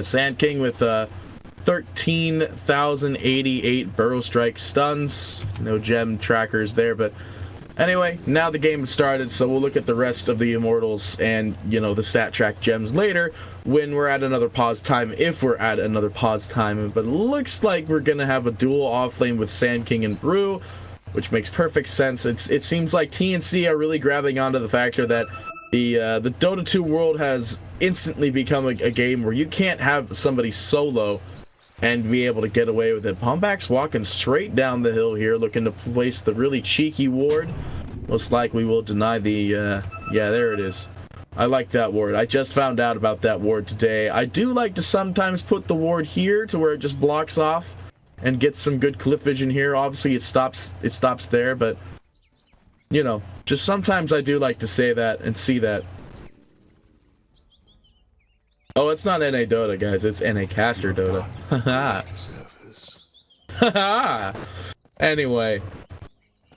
Sand King with 13,088 burrow strike stuns. No gem trackers there, but anyway, now the game has started, so we'll look at the rest of the immortals and, you know, the stat track gems later when we're at another pause time, if we're at another pause time. But it looks like we're gonna have a dual off lane with Sand King and Brew, which makes perfect sense. It seems like TNC are really grabbing onto the factor that the Dota 2 world has instantly become a game where you can't have somebody solo and be able to get away with it. Bombback's walking straight down the hill here, looking to place the really cheeky ward. Most likely will deny the, yeah, there it is. I like that ward. I just found out about that ward today. I do like to sometimes put the ward here to where it just blocks off and gets some good clip vision here. Obviously, it stops there, but, you know, just sometimes I do like to say that and see that. Oh, it's not NA Dota, guys. It's NA Caster Dota. Haha. Anyway.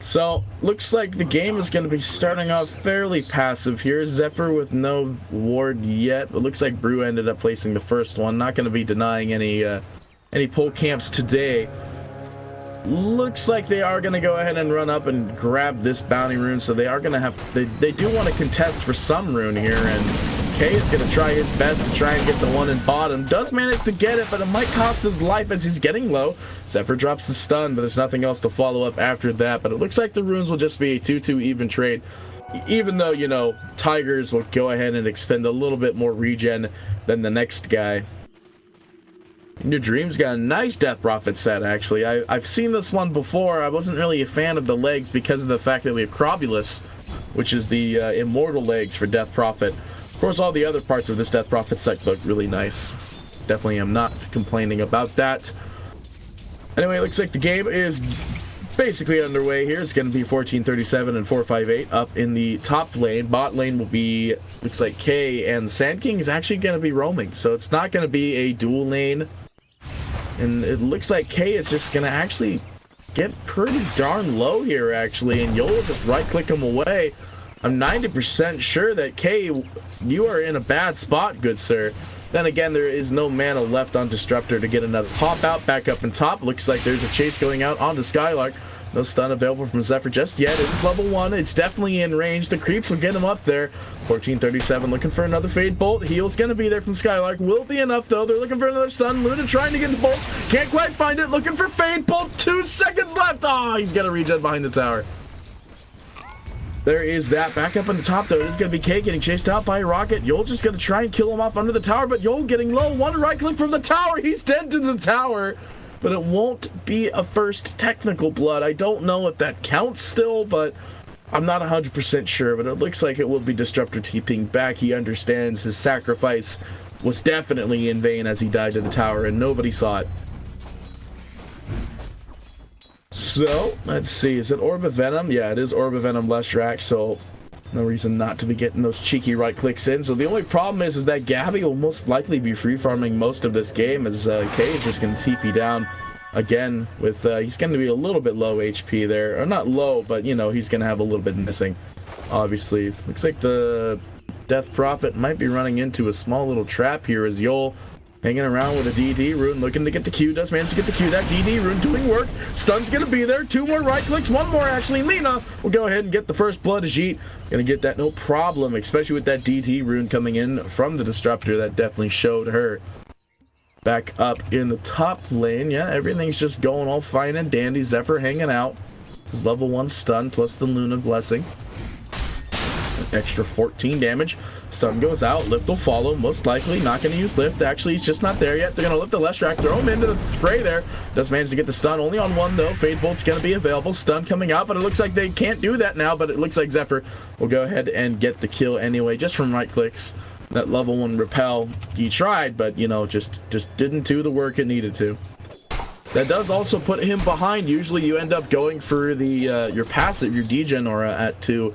So, looks like the game is going to be starting off fairly passive here. Zephyr with no ward yet. But looks like Brew ended up placing the first one. Not going to be denying any pole camps today. Looks like they are going to go ahead and run up and grab this bounty rune. So they are going to have... They do want to contest for some rune here, and K is going to try his best to try and get the one in bottom. Does manage to get it, but it might cost his life as he's getting low. Zephyr drops the stun, but there's nothing else to follow up after that. But it looks like the runes will just be a 2-2 even trade. Even though, you know, Tigers will go ahead and expend a little bit more regen than the next guy. Your Dream's got a nice Death Prophet set, actually. I've seen this one before. I wasn't really a fan of the legs because of the fact that we have Crobulus, which is the immortal legs for Death Prophet. Of course, all the other parts of this Death Prophet set look really nice. Definitely am not complaining about that. Anyway, it looks like the game is basically underway here. It's going to be 1437 and 458 up in the top lane. Bot lane will be, looks like K, and Sand King is actually going to be roaming. So it's not going to be a dual lane. And it looks like K is just going to actually get pretty darn low here, actually. And you'll just right-click him away. I'm 90% sure that K, you are in a bad spot, good sir. Then again, there is no mana left on Disruptor to get another pop out. Back up in top. Looks like there's a chase going out onto Skylark. No stun available from Zephyr just yet. It's level 1. It's definitely in range. The creeps will get him up there. 1437 looking for another Fade Bolt. Heal's going to be there from Skylark. Will be enough, though. They're looking for another stun. Luna trying to get the Bolt. Can't quite find it. Looking for Fade Bolt. 2 seconds left. Oh, he's got to regen behind the tower. There is that. Back up on the top, though. It is going to be K getting chased out by a rocket. Yol just going to try and kill him off under the tower, but Yol getting low. One right click from the tower. He's dead to the tower. But it won't be a first technical blood. I don't know if that counts still, but I'm not 100% sure. But it looks like it will be Disruptor TPing back. He understands his sacrifice was definitely in vain as he died to the tower, and nobody saw it. So, let's see. Is it Orb of Venom? Yeah, it is Orb of Venom Leshrac, so no reason not to be getting those cheeky right clicks in. So the only problem is that Gabby will most likely be free farming most of this game, as K is just going to TP down again with, he's going to be a little bit low HP there. Or not low, but, you know, he's going to have a little bit missing, obviously. Looks like the Death Prophet might be running into a small little trap here as Yol hanging around with a DD rune, looking to get the Q. Does manage to get the Q. That DD rune doing work. Stun's going to be there. 2 more right clicks. 1 more, actually. Lena will go ahead and get the first blood. Ajit going to get that no problem, especially with that DD rune coming in from the Disruptor. That definitely showed her. Back up in the top lane. Yeah, everything's just going all fine and dandy. Zephyr hanging out. His level 1 stun plus the Luna Blessing. An extra 14 damage. Stun goes out. Lift will follow. Most likely not going to use Lift. Actually, he's just not there yet. They're going to lift the Leshrac. Throw him into the fray there. Does manage to get the stun. Only on 1, though. Fade Bolt's going to be available. Stun coming out, but it looks like they can't do that now. But it looks like Zephyr will go ahead and get the kill anyway, just from right clicks. That level 1 repel, he tried, but, you know, just didn't do the work it needed to. That does also put him behind. Usually you end up going for the your passive, your degen aura at 2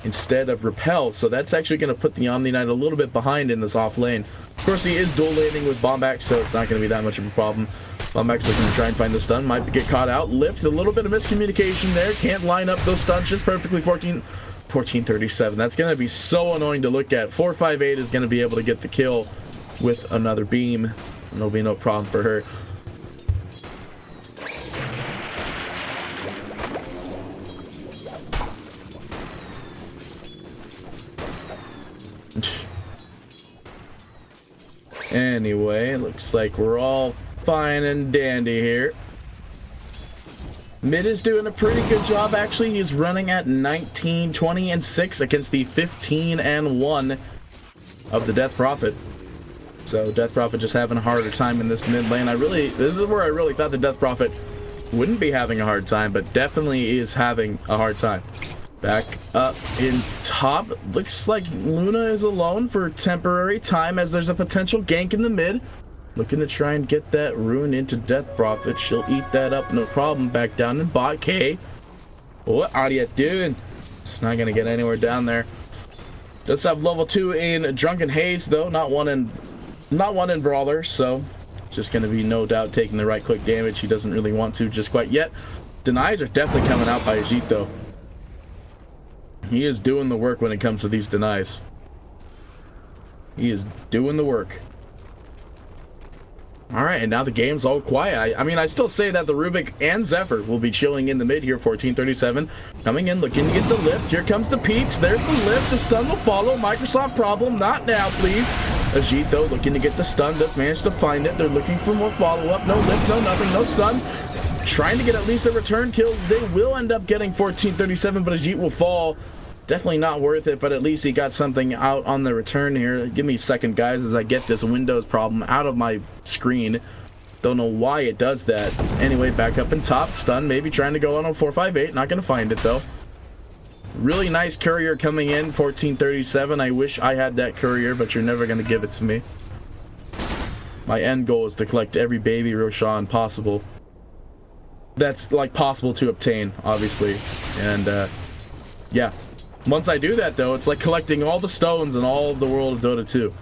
instead of repel, so that's actually going to put the Omni Knight a little bit behind in this off lane. Of course, he is dual laning with Bombax, so it's not going to be that much of a problem. Bombax looking to try and find the stun, might get caught out. Lift, a little bit of miscommunication there, can't line up those stuns just perfectly. 1437, that's going to be so annoying to look at. 458 is going to be able to get the kill with another beam. There'll be no problem for her. Anyway, looks like we're all fine and dandy here. Mid is doing a pretty good job, actually. He's running at 19, 20, and 6 against the 15 and 1 of the Death Prophet. So Death Prophet just having a harder time in this mid lane. This is where I really thought the Death Prophet wouldn't be having a hard time, but definitely is having a hard time. Back up in top. Looks like Luna is alone for temporary time as there's a potential gank in the mid. Looking to try and get that rune into Death Prophet. She'll eat that up, no problem. Back down in bot. K, what are you doing? It's not gonna get anywhere down there. Does have level 2 in Drunken Haze though, not one in Brawler, so just gonna be no doubt taking the right click damage. He doesn't really want to just quite yet. Denies are definitely coming out by Ajit though. He is doing the work when it comes to these denies. He is doing the work. Alright, and now the game's all quiet. I mean, I still say that the Rubik and Zephyr will be chilling in the mid here. 1437 coming in, looking to get the lift. Here comes the peeps. There's the lift. The stun will follow. Microsoft problem. Not now, please. Ajit, though, looking to get the stun. Does manage to find it. They're looking for more follow-up. No lift, no nothing, no stun. Trying to get at least a return kill. They will end up getting 1437, but Ajit will fall. Definitely not worth it, but at least he got something out on the return here. Give me a second, guys, as I get this Windows problem out of my screen. Don't know why it does that. Anyway, back up in top. Stun, maybe trying to go on a 458. Not going to find it, though. Really nice courier coming in. 1437. I wish I had that courier, but you're never going to give it to me. My end goal is to collect every baby Roshan possible. That's, like, possible to obtain, obviously. And, yeah. Once I do that, though, it's like collecting all the stones in all of the world of Dota 2.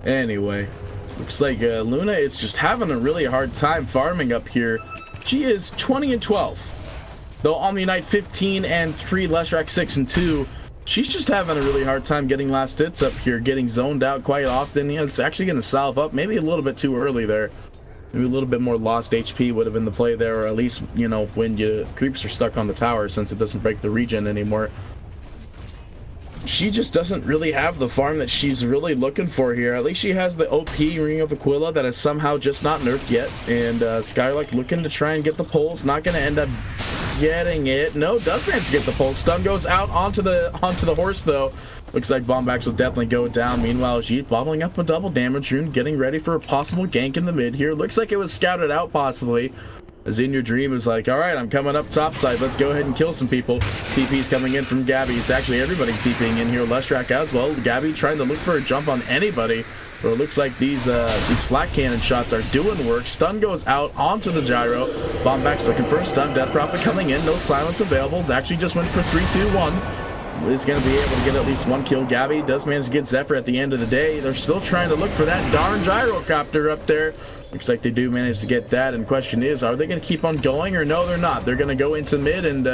Anyway, looks like Luna is just having a really hard time farming up here. She is 20 and 12. Though Omni Knight 15 and 3, Leshrac 6 and 2. She's just having a really hard time getting last hits up here, getting zoned out quite often. Yeah, it's actually going to salve up maybe a little bit too early there. Maybe a little bit more lost HP would have been the play there, or at least, you know, when your creeps are stuck on the tower, since it doesn't break the regen anymore. She just doesn't really have the farm that she's really looking for here. At least she has the OP Ring of Aquila that is somehow just not nerfed yet. And Skylark looking to try and get the pulls. Not going to end up getting it. No, does manage to get the pulls. Stun goes out onto the horse, though. Looks like Bombax will definitely go down. Meanwhile, Ajit bottling up a double damage rune, getting ready for a possible gank in the mid here. Looks like it was scouted out possibly. As In Your Dream is like, alright, I'm coming up topside. Let's go ahead and kill some people. TP's coming in from Gabby. It's actually everybody TPing in here. Leshrac as well. Gabby trying to look for a jump on anybody. But it looks like these flat cannon shots are doing work. Stun goes out onto the gyro. Bombax looking for a stun. Death Prophet coming in. No silence available. It's actually just went for 3-2-1. Is going to be able to get at least one kill. Gabby does manage to get Zephyr at the end of the day. They're still trying to look for that darn gyrocopter up there. Looks like they do manage to get that, and question is, are they going to keep on going, or no, they're not. They're going to go into mid, and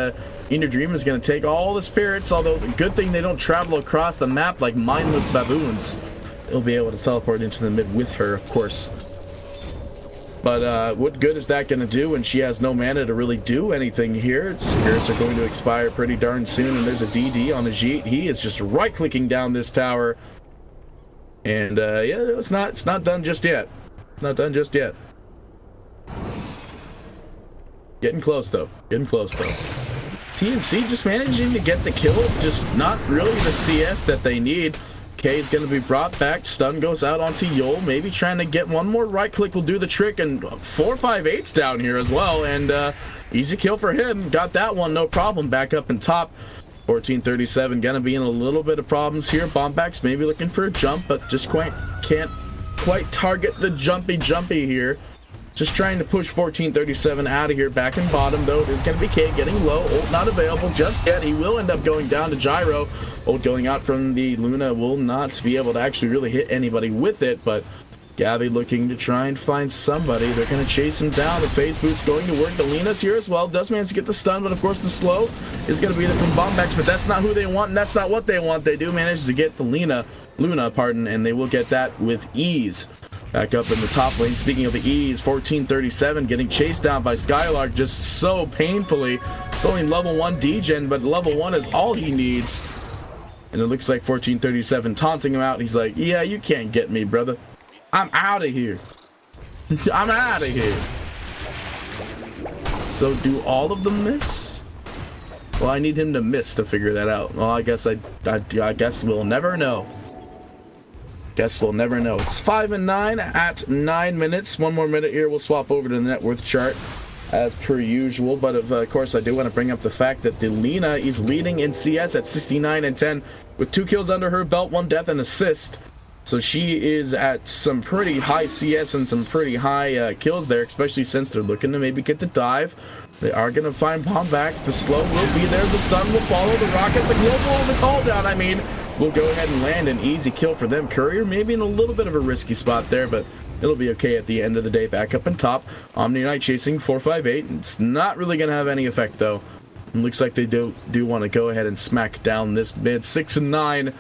In Your Dream is going to take all the spirits, although the good thing they don't travel across the map like mindless baboons. They'll be able to teleport into the mid with her, of course. But what good is that going to do when she has no mana to really do anything here? Spirits are going to expire pretty darn soon, and there's a DD on the Ajit. He is just right-clicking down this tower. And yeah, it's not done just yet. Not done just yet. Getting close, though. Getting close, though. TNC just managing to get the kills, just not really the CS that they need. K is going to be brought back. Stun goes out onto Yol. Maybe trying to get one more right click will do the trick. And 4-5-8's down here as well. And easy kill for him. Got that one, no problem. Back up in top. 1437 going to be in a little bit of problems here. Bombax maybe looking for a jump, but just can't quite target the jumpy here. Just trying to push 1437 out of here. Back in bottom, though, it is going to be K getting low. Ult not available just yet. He will end up going down to Gyro. Ult going out from the Luna will not be able to actually really hit anybody with it, but Gabby looking to try and find somebody. They're going to chase him down. The phase boot's going to work. The Lena's here as well. Does manage to get the stun, but of course the slow is going to be there from Bombax, but that's not who they want, and that's not what they want. They do manage to get the Luna, pardon, and they will get that with ease. Back up in the top lane. Speaking of the ease, 1437 getting chased down by Skylark just so painfully. It's only level 1 degen, but level 1 is all he needs. And it looks like 1437 taunting him out. He's like, yeah, you can't get me, brother. I'm out of here. I'm out of here. So do all of them miss? Well, I need him to miss to figure that out. Well, I guess we'll never know. Guess we'll never know. It's 5 and 9 at 9 minutes. One more minute here. We'll swap over to the net worth chart as per usual. But of course, I do want to bring up the fact that the Lena is leading in CS at 69 and 10 with 2 kills under her belt, 1 death and assist. So she is at some pretty high CS and some pretty high kills there, especially since they're looking to maybe get the dive. They are going to find Bombax. The slow will be there. The stun will follow. The rocket, the global, the call down, I mean, will go ahead and land an easy kill for them. Courier maybe in a little bit of a risky spot there, but it'll be okay at the end of the day. Back up on top. Omni Knight chasing 458. It's not really going to have any effect, though. It looks like they do want to go ahead and smack down this mid. 6 and 9.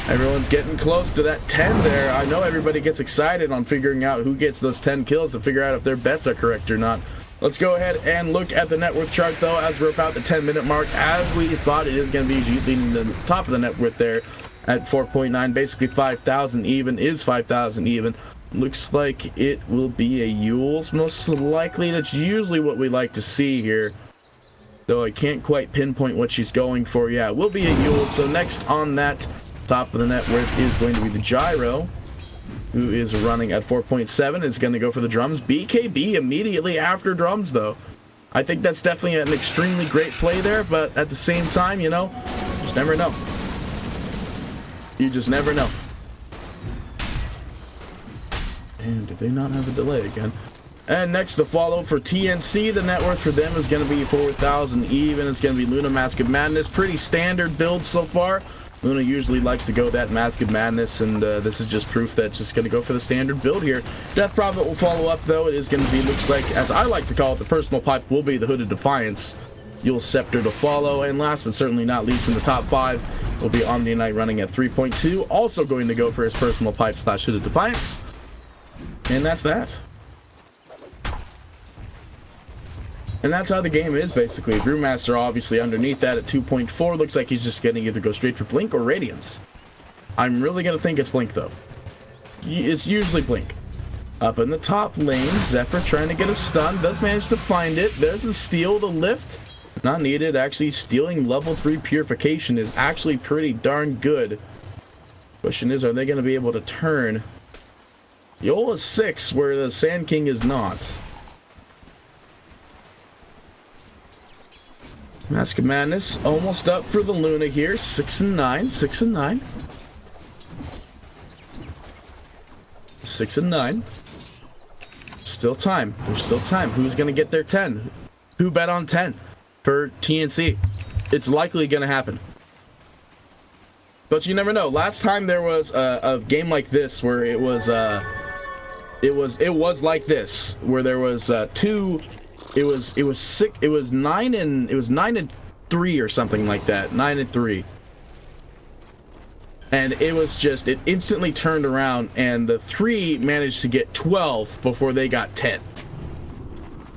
Everyone's getting close to that 10 there. I know everybody gets excited on figuring out who gets those 10 kills to figure out if their bets are correct or not. Let's go ahead and look at the net worth chart, though, as we're about the 10-minute mark. As we thought, it is going to be G leading the top of the net worth there at 4.9. Basically 5,000 even, is 5,000 even. Looks like it will be a Yule's most likely. That's usually what we like to see here, though I can't quite pinpoint what she's going for. Yeah, it will be a Yule. So next on that top of the net worth is going to be the Gyro, who is running at 4.7, is going to go for the drums. BKB immediately after drums, though. I think that's definitely an extremely great play there, but at the same time, you know, you just never know. You just never know. And did they not have a delay again? And next to follow for TNC, the net worth for them is going to be 4,000 even. It's going to be Luna Mask of Madness. Pretty standard build so far. Luna usually likes to go that Mask of Madness, and this is just proof that it's just going to go for the standard build here. Death Prophet will follow up, though. It is going to be, looks like, as I like to call it, the personal pipe will be the Hooded Defiance. Yule Scepter to follow, and last but certainly not least in the top 5 will be Omni Knight running at 3.2, also going to go for his personal pipe / Hooded Defiance. And that's that. And that's how the game is, basically. Brewmaster obviously underneath that at 2.4. Looks like he's just going to either go straight for Blink or Radiance. I'm really going to think it's Blink, though. It's usually Blink. Up in the top lane, Zephyr trying to get a stun. Does manage to find it. There's the steal, the lift. Not needed. Actually, stealing level 3 purification is actually pretty darn good. Question is, are they going to be able to turn? Yola's 6, where the Sand King is not. Mask of Madness almost up for the Luna here. 6 and 9, 6 and 9. 6 and 9. Still time. There's still time. Who's going to get their 10? Who bet on 10 for TNC? It's likely going to happen. But you never know. Last time there was a game like this where it was like this, where there was two. It was 9 and 3 or something like that. 9 and 3. And it was just, it instantly turned around, and the 3 managed to get 12 before they got 10.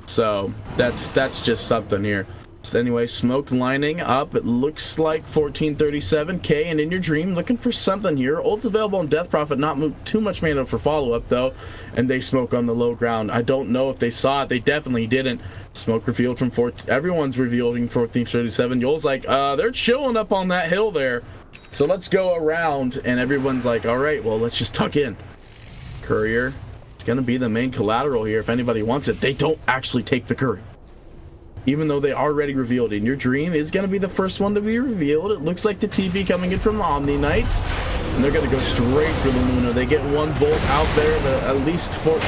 So that's just something here. So anyway, smoke lining up. It looks like 1437K, and in your dream, looking for something here. Ult's available on Death Prophet, not too much mana for follow-up, though. And they smoke on the low ground. I don't know if they saw it. They definitely didn't. Smoke revealed from everyone's revealing 1437. Yoel's like, they're chilling up on that hill there. So let's go around, and everyone's like, all right, well, let's just tuck in. Courier, it's going to be the main collateral here if anybody wants it. They don't actually take the Courier, even though they already revealed it. In your dream is going to be the first one to be revealed. It looks like the TP coming in from the Omni Knights, and they're going to go straight for the Luna. They get 1 bolt out there, at least 4-8.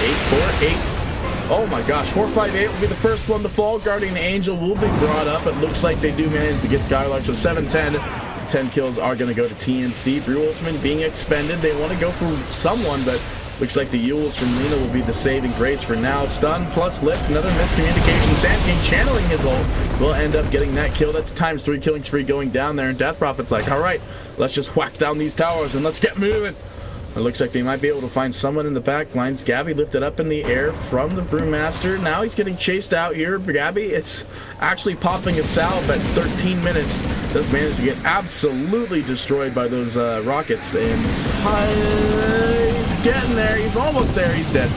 Oh my gosh, 458 will be the first one to fall. Guardian Angel will be brought up. It looks like they do manage to get Skylark, so 7-10. 10 kills are going to go to TNC. Brew Ultimate being expended. They want to go for someone, but Looks like the Yules from Lena will be the saving grace for now. Stun plus lift, another miscommunication. Sand King channeling his ult will end up getting that kill. That's ×3 killing spree going down there, and Death Prophet's like, all right, let's just whack down these towers and let's get moving. It looks like they might be able to find someone in the back lines. Gabby lifted up in the air from the Brewmaster. Now he's getting chased out here. Gabby, it's actually popping a salve at 13 minutes. Does manage to get absolutely destroyed by those rockets. And he's getting there. He's almost there. He's dead.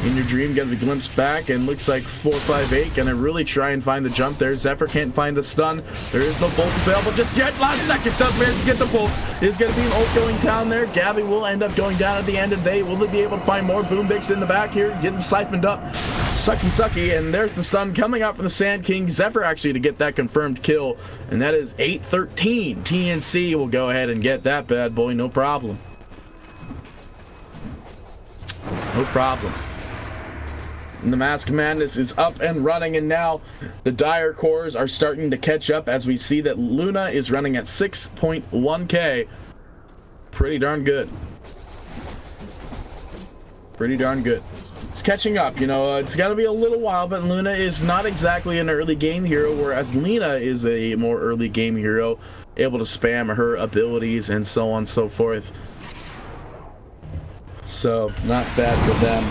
In Your Dream, get a glimpse back, and looks like 458 gonna really try and find the jump there. Zephyr can't find the stun. There is no bolt available just yet. Last second, does manage to get the bolt. There's gonna be an ult going down there. Gabby will end up going down at the end of the day. Will they be able to find more Boom Bigs in the back here? Getting siphoned up. Sucky, and there's the stun coming out for the Sand King. Zephyr actually to get that confirmed kill, and that is 8-13. TNC will go ahead and get that bad boy, no problem. No problem. And the Mask Madness is up and running, and now the Dire cores are starting to catch up as we see that Luna is running at 6.1k. Pretty darn good. Pretty darn good. It's catching up, you know, it's got to be a little while, but Luna is not exactly an early game hero, whereas Lena is a more early game hero, able to spam her abilities and so on and so forth. So, not bad for them.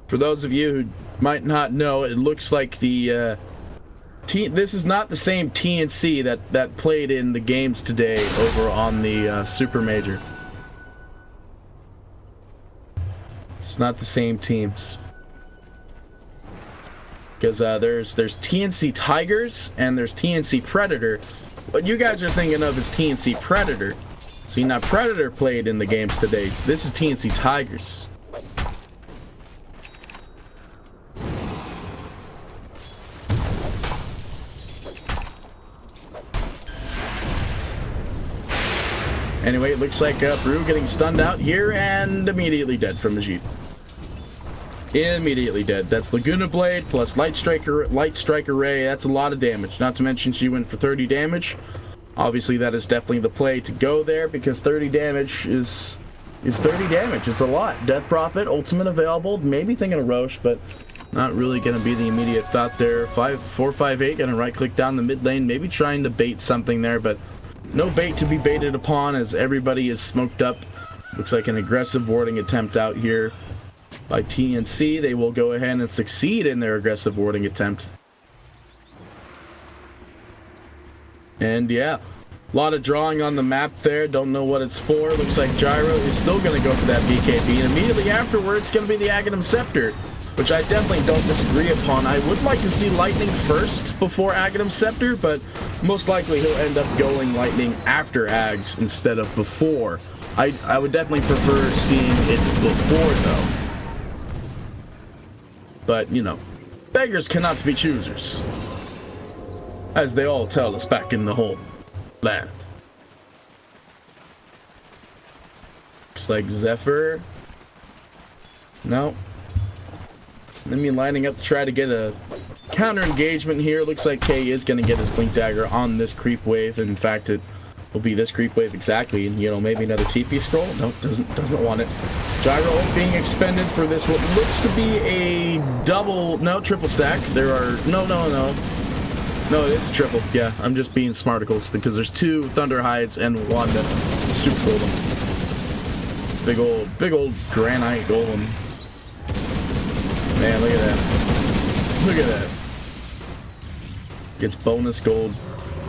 For those of you who might not know, it looks like the this is not the same TNC that played in the games today over on the Super Major. It's not the same teams, because there's TNC Tigers and there's TNC Predator. What you guys are thinking of is TNC Predator. See, now Predator played in the games today. This is TNC Tigers. Anyway, it looks like Brew getting stunned out here and immediately dead from Majid. Immediately dead. That's Laguna Blade plus Light Strike Array. That's a lot of damage. Not to mention she went for 30 damage. Obviously, that is definitely the play to go there, because 30 damage is 30 damage. It's a lot. Death Prophet, ultimate available. Maybe thinking of Roche, but not really going to be the immediate thought there. 458 going to right click down the mid lane, maybe trying to bait something there, but no bait to be baited upon as everybody is smoked up. Looks like an aggressive warding attempt out here by TNC. They will go ahead and succeed in their aggressive warding attempt. And yeah, a lot of drawing on the map there. Don't know what it's for. Looks like Gyro is still going to go for that BKB. And immediately afterwards, it's going to be the Aghanim Scepter, which I definitely don't disagree upon. I would like to see Lightning first before Aghanim Scepter, but most likely he'll end up going Lightning after Ags instead of before. I would definitely prefer seeing it before, though. But, you know, beggars cannot be choosers, as they all tell us back in the homeland. Looks like Zephyr. No. Enemy lining up to try to get a counter engagement here. Looks like K is going to get his Blink Dagger on this creep wave. In fact, it will be this creep wave exactly. And, you know, maybe another TP scroll. No, doesn't want it. Gyro being expended for this what looks to be a triple stack. There are no, it is triple. Yeah, I'm just being smarticles because there's 2 Thunder Hides and 1 Super Golem. Big old granite golem. Man, look at that. Look at that. Gets bonus gold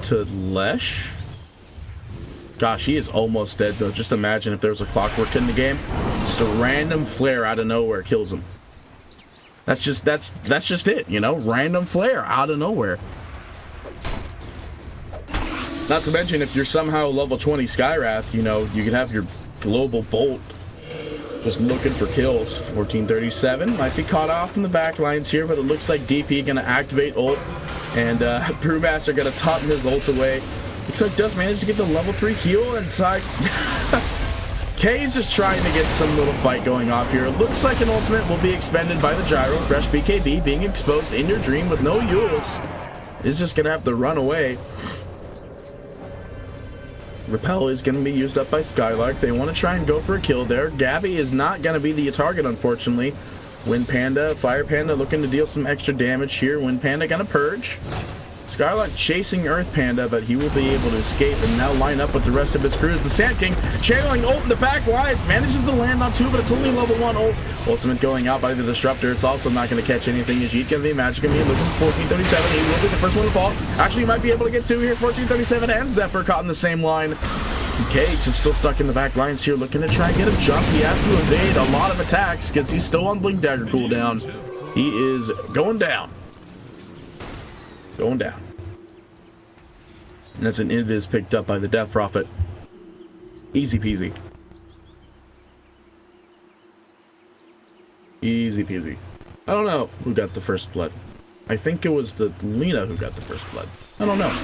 to Lesh. Gosh, he is almost dead though. Just imagine if there was a clockwork in the game. Just a random flare out of nowhere kills him. That's just it, you know? Random flare out of nowhere. Not to mention, if you're somehow level 20 Skywrath, you know, you could have your global bolt just looking for kills. 1437 might be caught off in the back lines here, but it looks like DP gonna activate ult, and Brewmaster gonna top his ult away. Looks like does manage to get the level 3 heal, and K's just trying to get some little fight going off here. It looks like an ultimate will be expended by the Gyro. Fresh BKB being exposed in your dream with no Yules. Is just gonna have to run away. Repel is going to be used up by Skylark. They want to try and go for a kill there. Gabby is not going to be the target, unfortunately. Wind Panda, Fire Panda looking to deal some extra damage here. Wind Panda going to purge. Skylark chasing Earth Panda, but he will be able to escape and now line up with the rest of his crews. The Sand King channeling ult in the back lines, manages to land on 2, but it's only level 1 ult. Ultimate going out by the Disruptor. It's also not going to catch anything. Ajit going to be Magic and be looking for 1437. He will be the first one to fall. Actually, he might be able to get 2 here. 1437 and Zephyr caught in the same line. Cage is still stuck in the back lines here, looking to try and get a jump. He has to evade a lot of attacks because he's still on Blink Dagger cooldown. He is going down. Going down. And that's an invis picked up by the Death Prophet. Easy peasy. Easy peasy. I don't know who got the first blood. I think it was the Lena who got the first blood. I don't know.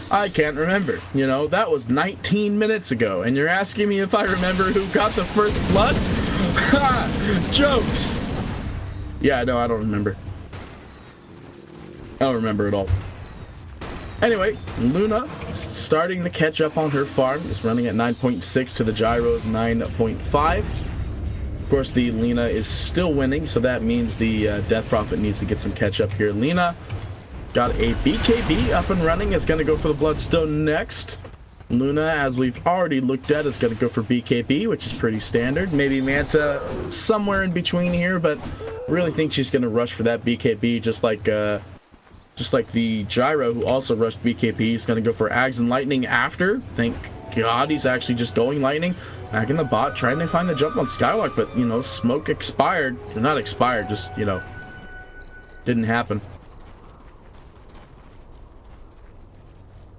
I can't remember. You know, that was 19 minutes ago, and you're asking me if I remember who got the first blood? Ha! Jokes! Yeah, no, I don't remember. I don't remember at all. Anyway, Luna starting to catch up on her farm. Is running at 9.6 to the Gyro's 9.5. Of course, the Lena is still winning, so that means the Death Prophet needs to get some catch up here. Lena got a BKB up and running. Is going to go for the Bloodstone next. Luna, as we've already looked at, is going to go for BKB, which is pretty standard. Maybe Manta somewhere in between here, but really think she's going to rush for that BKB, just like the Gyro, who also rushed BKB. He's going to go for Ags and Lightning after. Thank God he's actually just going Lightning. Back in the bot, trying to find the jump on Skylark, but, you know, smoke expired. Not expired, just, you know, didn't happen.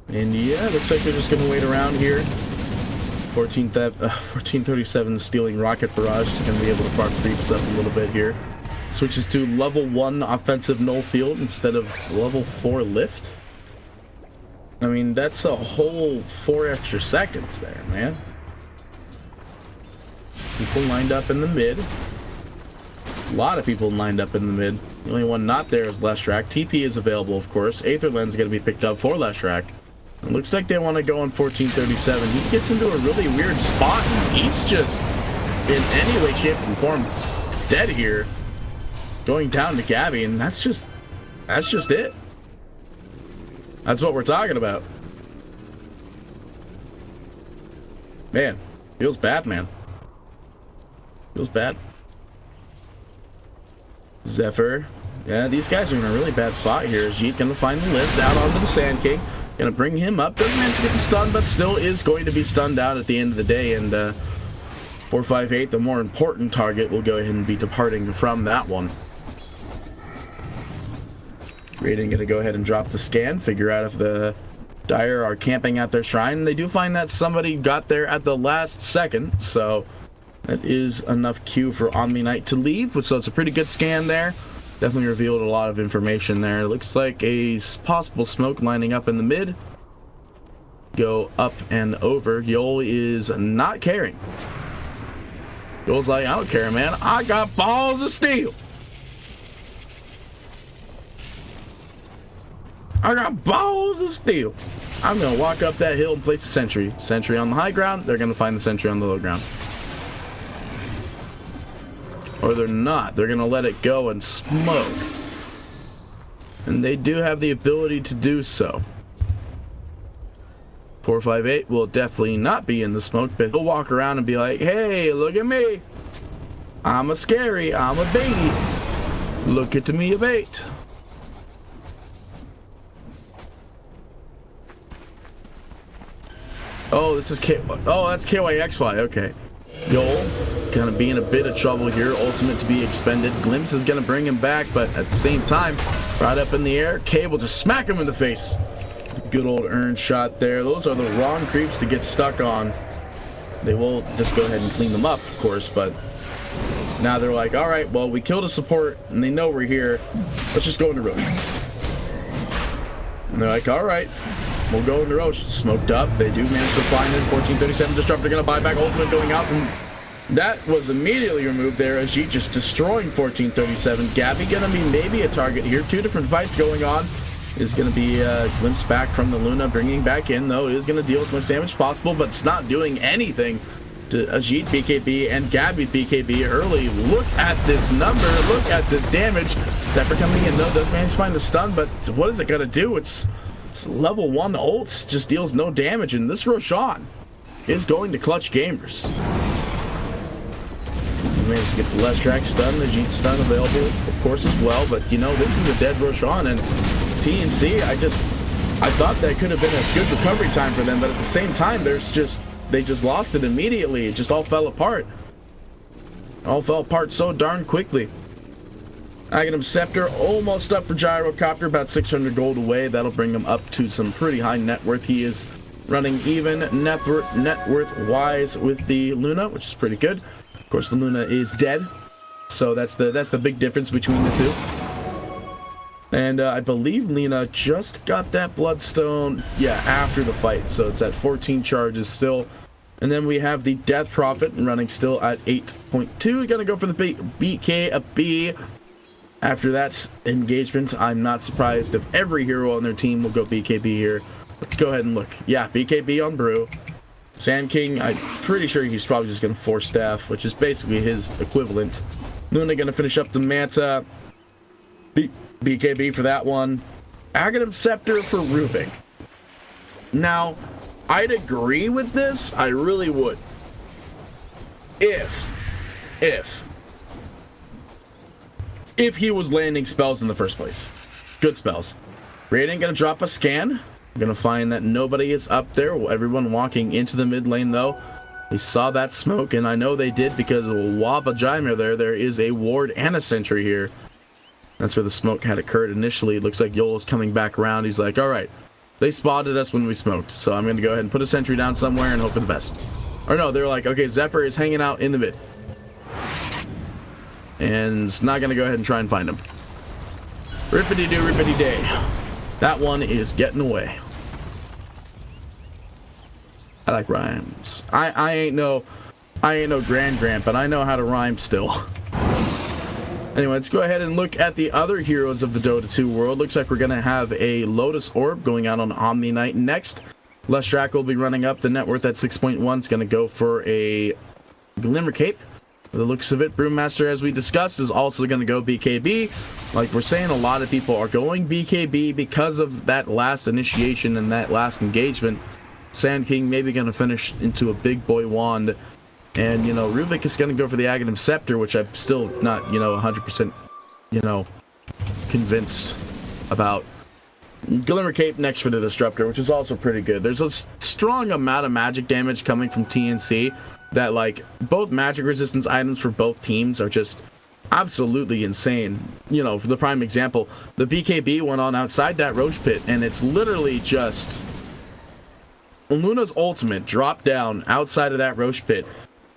And yeah, looks like they're just going to wait around here. 1437 stealing Rocket Barrage. Is going to be able to far creeps up a little bit here. Switches to level 1 offensive null field instead of level 4 lift. I mean, that's a whole 4 extra seconds there, man. People lined up in the mid. A lot of people lined up in the mid. The only one not there is Leshrac. TP is available, of course. Aether Lens is going to be picked up for Leshrac. It looks like they want to go on 1437. He gets into a really weird spot, and he's just, in any way, shape, and form, dead here. Going down to Gabby, and that's just it. That's what we're talking about. Man, feels bad, man. Feels bad. Zephyr. Yeah, these guys are in a really bad spot here. Jeet gonna find the lift out onto the Sand King. Gonna bring him up. Doesn't manage to get the stun, but still is going to be stunned out at the end of the day. And 458, the more important target, will go ahead and be departing from that one. Raiden gonna go ahead and drop the scan, figure out if the Dire are camping at their shrine. They do find that somebody got there at the last second, so that is enough cue for Omni Knight to leave, so it's a pretty good scan there. Definitely revealed a lot of information there. Looks like a possible smoke lining up in the mid. Go up and over. Yol is not caring. Yol's like, I don't care, man. I got balls of steel. I got balls of steel. I'm going to walk up that hill and place a sentry. Sentry on the high ground. They're going to find the sentry on the low ground. Or they're not. They're going to let it go and smoke. And they do have the ability to do so. 458 will definitely not be in the smoke, but he'll walk around and be like, hey, look at me. I'm a scary. I'm a bait. Look at me, a bait. Oh, this is that's KYXY. Okay. Yol gonna be in a bit of trouble here. Ultimate to be expended. Glimpse is gonna bring him back, but at the same time, right up in the air, K will just smack him in the face. Good old earn shot there. Those are the wrong creeps to get stuck on. They will just go ahead and clean them up, of course, but now they're like, all right, well, we killed a support and they know we're here. Let's just go into Roche. And they're like, all right, we'll go into Roche. Smoked up. They do manage to find it. 1437 Disruptor gonna buy back. Ultimate going out from that was immediately removed there. Ajit just destroying 1437. Gabby gonna be maybe a target here. Two different fights going on. is going to be glimpsed back from the Luna, bringing back in, though. It is going to deal as much damage as possible, but it's not doing anything to Ajit BKB and Gabby BKB early. Look at this number. Look at this damage. Zephyr coming in, though, does manage to find a stun, but what is it going to do? It's level 1 ult, just deals no damage, and this Roshan is going to clutch gamers. Managed to get the left track stun, the Ajit stun available, of course, as well, but, you know, this is a dead Roshan, and TNC, I thought that could have been a good recovery time for them, but at the same time, they just lost it immediately. It just all fell apart. All fell apart so darn quickly. Aghanim Scepter almost up for Gyrocopter, about 600 gold away. That'll bring him up to some pretty high net worth. He is running even net worth wise with the Luna, which is pretty good. Of course, the Luna is dead, so that's the big difference between the two. And I believe Lena just got that Bloodstone, yeah, after the fight. So it's at 14 charges still. And then we have the Death Prophet running still at 8.2. Gonna go for the BKB. After that engagement, I'm not surprised if every hero on their team will go BKB here. Let's go ahead and look. Yeah, BKB on Brew. Sand King, I'm pretty sure he's probably just gonna Force Staff, which is basically his equivalent. Luna gonna finish up the Manta. BKB for that one. Aghanim Scepter for Rubik. Now, I'd agree with this. I really would. If he was landing spells in the first place. Good spells. Raiden gonna drop a scan. Gonna find that nobody is up there. Everyone walking into the mid lane, though. They saw that smoke, and I know they did because of Waba Jaimer there. There is a ward and a sentry here. That's where the smoke had occurred initially. It looks like Yola's coming back around. He's like, all right, they spotted us when we smoked, so I'm going to go ahead and put a sentry down somewhere and hope for the best. Or no, they're like, okay, Zephyr is hanging out in the mid. And it's not going to go ahead and try and find him. Rippity-doo, rippity-day. That one is getting away. I like rhymes. I ain't no Grand, but I know how to rhyme still. Anyway, let's go ahead and look at the other heroes of the Dota 2 world. Looks like we're going to have a Lotus Orb going out on Omni Knight next. Lestrak will be running up. The net worth at 6.1 is going to go for a Glimmer Cape. For the looks of it, Brewmaster, as we discussed, is also going to go BKB. Like we're saying, a lot of people are going BKB because of that last initiation and that last engagement. Sand King maybe going to finish into a big boy wand. And, you know, Rubik is going to go for the Aghanim Scepter, which I'm still not, you know, 100%, you know, convinced about. Glimmer Cape next for the Disruptor, which is also pretty good. There's a strong amount of magic damage coming from TNC that, like, both magic resistance items for both teams are just absolutely insane. You know, for the prime example, the BKB went on outside that Roach Pit, and it's literally just Luna's ultimate dropped down outside of that Roach Pit.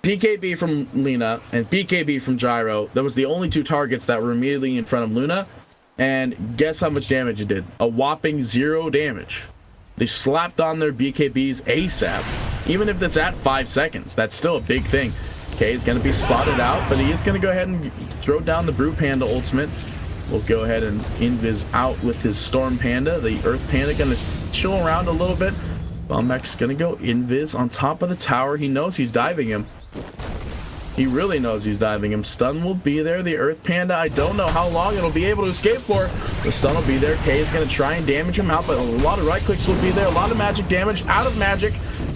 BKB from Lina and BKB from Gyro. That was the only two targets that were immediately in front of Luna. And guess how much damage it did? A whopping 0 damage. They slapped on their BKBs ASAP. Even if it's at 5 seconds, that's still a big thing. Okay, he's going to be spotted out, but he is going to go ahead and throw down the Brew Panda ultimate. We'll go ahead and invis out with his Storm Panda. The Earth Panda going to chill around a little bit. Bombek's going to go invis on top of the tower. He knows he's diving him. He really knows he's diving him. Stun will be there. The Earth Panda, I don't know how long it'll be able to escape for. The stun will be there. Kay is going to try and damage him out, but a lot of right clicks will be there. A lot of magic damage out of magic.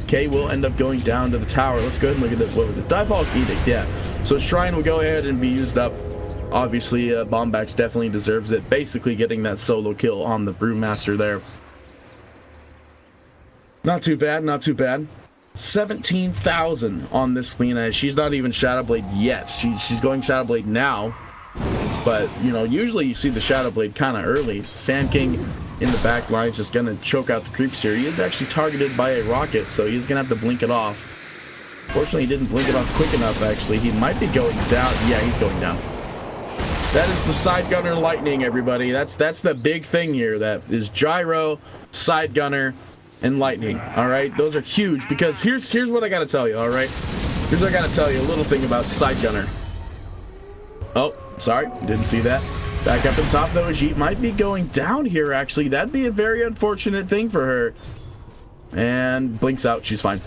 Kay will end up going down to the tower. Let's go ahead and look at the, what was it? Diabolic Edict, yeah. So Shrine will go ahead and be used up. Obviously, Bombax definitely deserves it. Basically getting that solo kill on the Brewmaster there. Not too bad, not too bad. 17,000 on this Lina. She's not even Shadowblade yet. She's going Shadowblade now. But, you know, usually you see the Shadowblade kind of early. Sand King in the back line is just going to choke out the creeps here. He is actually targeted by a rocket, so he's going to have to blink it off. Fortunately, he didn't blink it off quick enough, actually. He might be going down. Yeah, he's going down. That is the Side Gunner Lightning, everybody. That's the big thing here. That is Gyro, Side Gunner, and Lightning. All right, those are huge because here's what I gotta tell you. All right, here's what I gotta tell you. A little thing about Side Gunner. Oh, sorry, didn't see that. Back up on top, though. Ajit might be going down here, actually. That'd be a very unfortunate thing for her. And blinks out. She's fine.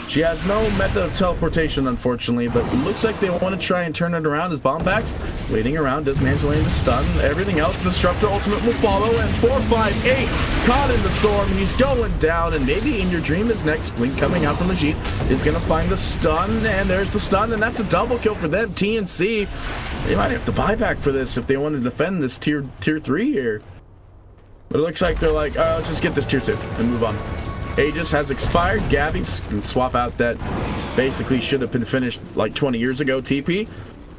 She has no method of teleportation, unfortunately, but it looks like they want to try and turn it around as Bombax waiting around, does manage to land the stun. Everything else, the Disruptor Ultimate will follow, and 458 caught in the storm. He's going down, and maybe In Your Dream is next. Blink coming out from Ajit is going to find the stun, and there's the stun, and that's a double kill for them. TNC, they might have to buy back for this if they want to defend this tier 3 here. But it looks like they're like, let's just get this tier 2 and move on. Aegis has expired. Gabby can swap out that basically should have been finished like 20 years ago TP,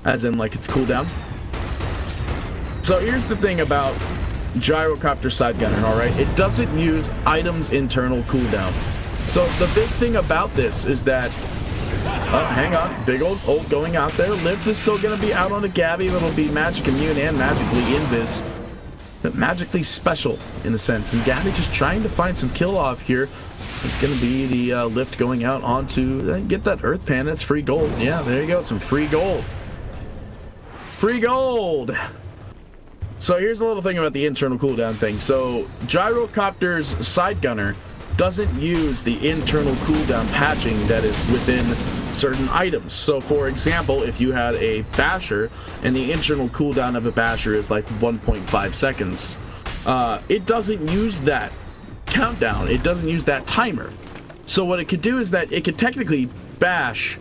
as in like its cooldown. So here's the thing about Gyrocopter Side Gunner, alright? It doesn't use items internal cooldown. So the big thing about this is that, hang on, big old ult going out there. Lift is still going to be out on the Gabby. It'll be magic immune and magically invis. But magically special in a sense, and Gabby just trying to find some kill off here. It's going to be the lift going out onto get that Earth Pan. That's free gold. Yeah, there you go, some free gold. Free gold. So here's a little thing about the internal cooldown thing. So Gyrocopter's Side Gunner doesn't use the internal cooldown patching that is within certain items. So for example, if you had a basher and the internal cooldown of a basher is like 1.5 seconds, it doesn't use that countdown. It doesn't use that timer. So what it could do is that it could technically bash,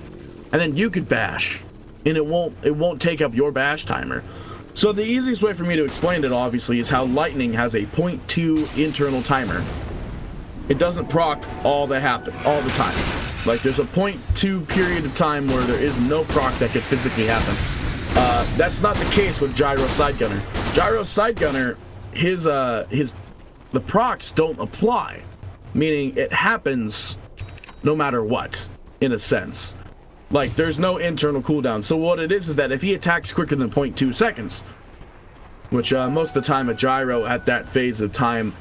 and then you could bash, and it won't take up your bash timer. So the easiest way for me to explain it, obviously, is how Lightning has a 0.2 internal timer. It doesn't proc all the time. Like there's a 0.2 period of time where there is no proc that could physically happen. That's not the case with Gyro Side Gunner. Gyro Side Gunner, the procs don't apply, meaning it happens no matter what, in a sense. Like there's no internal cooldown. So what it is that if he attacks quicker than 0.2 seconds, which most of the time a gyro at that phase of time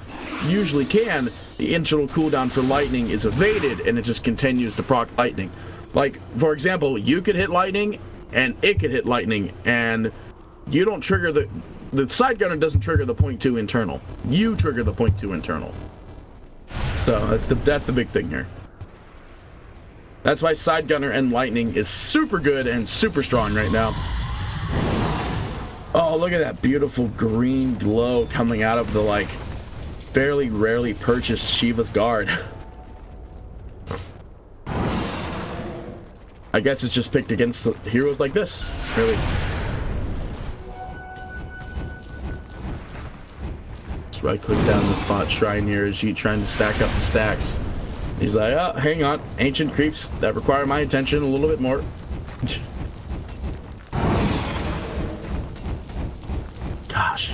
usually can, the internal cooldown for Lightning is evaded and it just continues to proc Lightning. Like, for example, you could hit Lightning and it could hit Lightning, and you don't trigger the Side Gunner doesn't trigger the 0.2 internal. You trigger the 0.2 internal. So that's the big thing here. That's why Side Gunner and Lightning is super good and super strong right now. Oh, look at that beautiful green glow coming out of the, like, fairly rarely purchased Shiva's Guard. I guess it's just picked against heroes like this, really. Just right click down this bot shrine here as she trying to stack up the stacks. He's like, oh, hang on, ancient creeps that require my attention a little bit more. Gosh,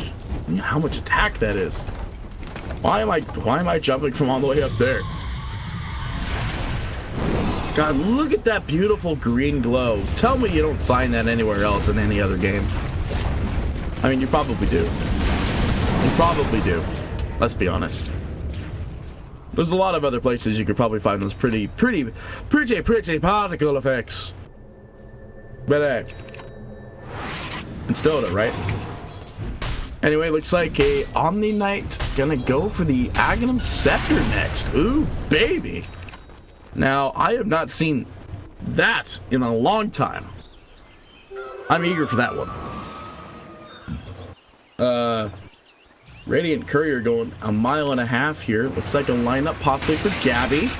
how much attack that is. Why am I jumping from all the way up there? God, look at that beautiful green glow. Tell me you don't find that anywhere else in any other game. I mean, you probably do. You probably do. Let's be honest. There's a lot of other places you could probably find those pretty particle effects. But hey, it's Dota, right? Anyway, looks like a Omni Knight gonna go for the Aghanim Scepter next. Ooh, baby. Now, I have not seen that in a long time. I'm eager for that one. Radiant Courier going 1.5 miles here. Looks like a lineup possibly for Gabby.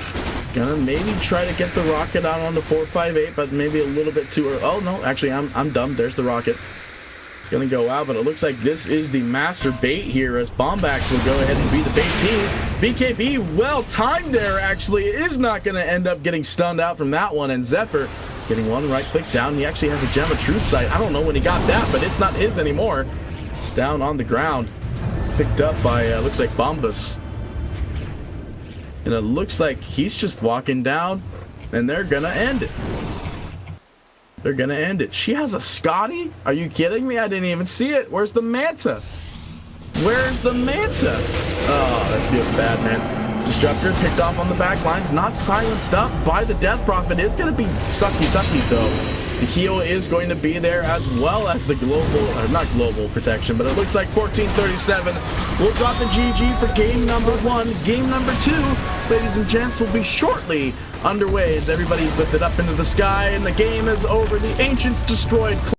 Gonna maybe try to get the rocket out on the 458, but maybe a little bit too early. Oh no, actually I'm dumb. There's the rocket. It's gonna go out, but it looks like this is the master bait here as Bombax will go ahead and be the bait team. BKB, well timed there, actually, is not gonna end up getting stunned out from that one, and Zephyr getting one right click down. He actually has a Gem of Truth sight. I don't know when he got that, but it's not his anymore. It's down on the ground. Picked up by, looks like Bombus. And it looks like he's just walking down, and they're gonna end it. They're gonna end it. She has a Scotty? Are you kidding me? I didn't even see it. Where's the Manta? Where's the Manta? Oh, that feels bad, man. Disruptor picked off on the back lines, not silenced up by the Death Prophet. It's gonna be sucky though. The heal is going to be there, as well as the global, or not global protection, but it looks like 1437 will drop the GG for game number 1. Game number 2, ladies and gents, will be shortly underway as everybody's lifted up into the sky and the game is over. The Ancients destroyed.